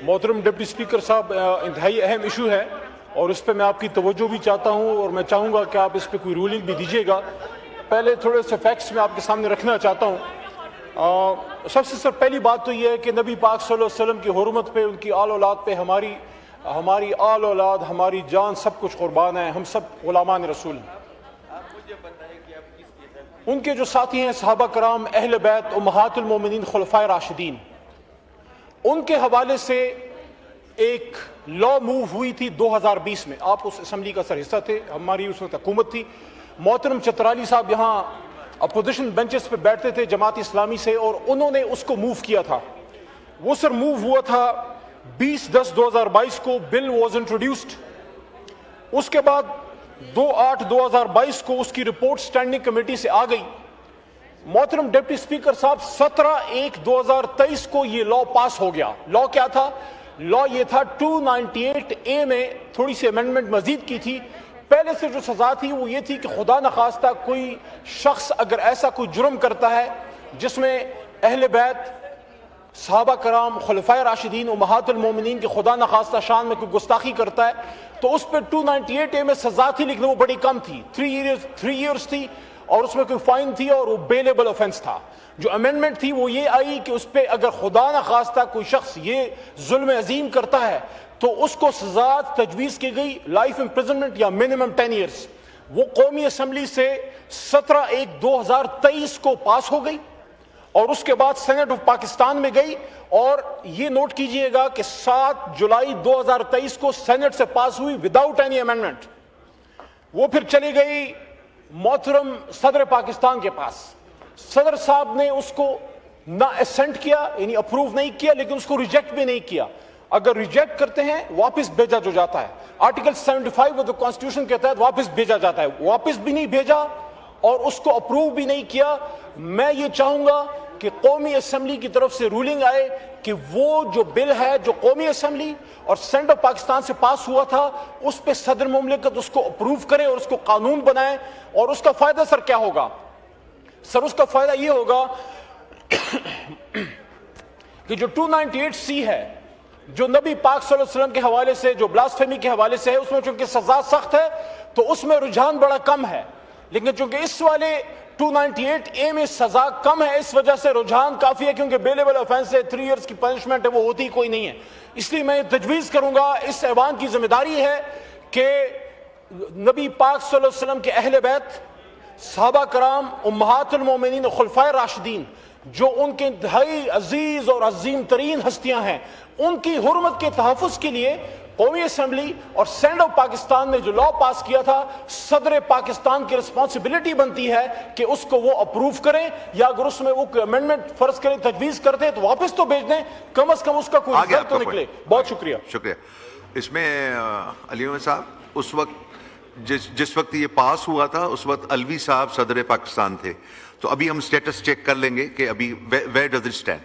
محترم deputy speaker صاحب، انتہائی اہم ایشو ہے اور اس پہ میں آپ کی توجہ بھی چاہتا ہوں اور میں چاہوں گا کہ آپ اس پہ کوئی رولنگ بھی دیجیے گا۔ پہلے تھوڑے سے فیکٹس میں آپ کے سامنے رکھنا چاہتا ہوں۔ سب سے پہلی بات تو یہ ہے کہ نبی پاک صلی اللہ علیہ وسلم کی حرمت پہ، ان کی آل اولاد پہ ہماری آل اولاد، ہماری جان، سب کچھ قربان ہے۔ ہم سب غلامان رسول ہیں۔ ان کے جو ساتھی ہیں صحابہ کرام، اہل بیت، امہات المومنین، خلفائے راشدین، ان کے حوالے سے ایک لا موو ہوئی تھی 2020 میں۔ آپ اس اسمبلی کا سر حصہ تھے، ہماری اس وقت حکومت تھی۔ محترم چترالی صاحب یہاں اپوزیشن بینچز پہ بیٹھتے تھے جماعت اسلامی سے، اور انہوں نے اس کو موو کیا تھا۔ وہ سر موو ہوا تھا 20/10/2022 کو، بل واز انٹروڈیوسڈ۔ اس کے بعد 2/8/2022 کو اس کی رپورٹ سٹینڈنگ کمیٹی سے آ گئی۔ محترم ڈپٹی اسپیکر صاحب، 17/1/2023 کو یہ لا پاس ہو گیا۔ لا کیا تھا؟ لا یہ تھا 298A میں تھوڑی سی امینڈمنٹ مزید کی تھی۔ پہلے سے جو سزا تھی وہ یہ تھی کہ خدا نخواستہ کوئی شخص اگر ایسا کوئی جرم کرتا ہے جس میں اہل بیت، صحابہ کرام، خلفائے راشدین، امہات المومنین کی خدا نخواستہ شان میں کوئی گستاخی کرتا ہے تو اس پہ 298A میں سزا تھی، لیکن وہ بڑی کم تھی، 3 ایئرز تھی، اور اس میں کوئی فائن تھی اور وہ بیلیبل آفینس تھا۔ جو امینڈمنٹ تھی وہ یہ آئی کہ اس پہ اگر خدا نخواستہ کوئی شخص یہ ظلم عظیم کرتا ہے تو اس کو سزا تجویز کی گئی لائف امپریزنمنٹ یا منیمم 10 ایئرز۔ وہ قومی اسمبلی سے 17/1/2023 کو پاس ہو گئی اور اس کے بعد سینٹ آف پاکستان میں گئی، اور یہ نوٹ کیجئے گا کہ 7 جولائی 2023 کو سینٹ سے پاس ہوئی وداؤٹ اینی امینڈمنٹ۔ وہ پھر چلی گئی محترم صدر پاکستان کے پاس۔ صدر صاحب نے اس کو نہ اسینٹ کیا، یعنی اپروو نہیں کیا، لیکن اس کو ریجیکٹ بھی نہیں کیا۔ اگر ریجیکٹ کرتے ہیں واپس بھیجا جو جاتا ہے، آرٹیکل 75 آف دا کانسٹیٹیوشن کے تحت واپس بھیجا جاتا ہے۔ واپس بھی نہیں بھیجا اور اس کو اپروو بھی نہیں کیا۔ میں یہ چاہوں گا کہ قومی اسمبلی کی طرف سے رولنگ آئے کہ وہ جو بل ہے جو قومی اسمبلی اور سینٹ آف پاکستان سے پاس ہوا تھا، اس پہ صدر مملکت اس کو اپروو کرے اور اس کو قانون بنائے۔ اور اس کا فائدہ سر کیا ہوگا؟ سر اس کا فائدہ یہ ہوگا کہ جو 298C ہے، جو نبی پاک صلی اللہ علیہ وسلم کے حوالے سے، جو بلاسفیمی کے حوالے سے ہے، اس میں چونکہ سزا سخت ہے تو اس میں رجحان بڑا کم ہے، لیکن چونکہ اس والے 298A میں سزا کم ہے، اس وجہ سے رجحان کافی ہے، کیونکہ بیلیبل آفینس ہے، 3 ایئرز کی پنشمنٹ ہے، وہ ہوتی کوئی نہیں ہے۔ اس لیے میں تجویز کروں گا، اس ایوان کی ذمہ داری ہے کہ نبی پاک صلی اللہ علیہ وسلم کے اہل بیت، صحابہ کرام، امہات المومنین اور خلفائے راشدین، جو ان کے انتہائی عزیز اور عظیم ترین ہستیاں ہیں، ان کی حرمت کے تحفظ کے لیے قومی اسمبلی اور سینٹ آف پاکستان نے جو لا پاس کیا تھا، صدر پاکستان کی رسپانسبلٹی بنتی ہے کہ اس کو وہ اپروو کریں، یا اگر اس میں وہ کوئی امینڈمنٹ فرض کریں تجویز کرتے ہیں تو واپس تو بھیج دیں، کم از کم اس کا کوئی رزلٹ تو نکلے۔ بہت شکریہ۔ شکریہ۔ اس میں علی محمد صاحب، اس وقت جس وقت یہ پاس ہوا تھا اس وقت الوی صاحب صدر پاکستان تھے، تو ابھی ہم سٹیٹس چیک کر لیں گے کہ ابھی ویئر ڈز اٹ اسٹینڈ۔